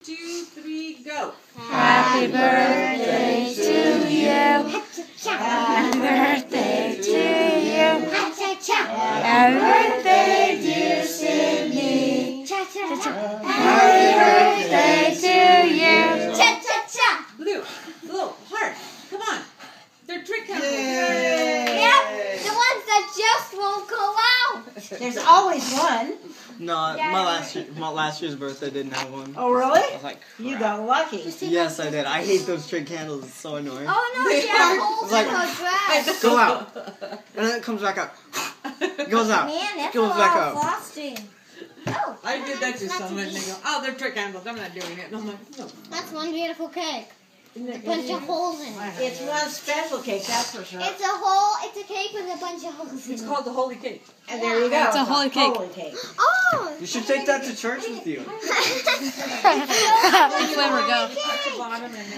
2, 3, go. Happy birthday to you. Happy birthday to you. Happy birthday, dear Sydney. Happy birthday to you. Blue, heart. Come on. They're trick candles. Yep, the ones that just won't go out. There's always one. No, my last year's birthday didn't have one. Oh, really? I was like, You got lucky. yes, I did. I hate those trick candles. It's so annoying. Oh no, she has holes in her dress. Go out, and then it comes back out. It goes out. Man, that's a Goes back lot of out. frosting. Oh, I did that to someone and they go, oh, they're trick candles. I'm not doing it. And I'm like, no. that's one beautiful cake. A bunch of holes in it. It's one special cake, that's for sure. It's a cake with a bunch of holes in it. It's called the holy cake. And there you go. It's a holy cake. Holy cake. Oh! You should take that to church with you. Happy Flavor, go. At the bottom and then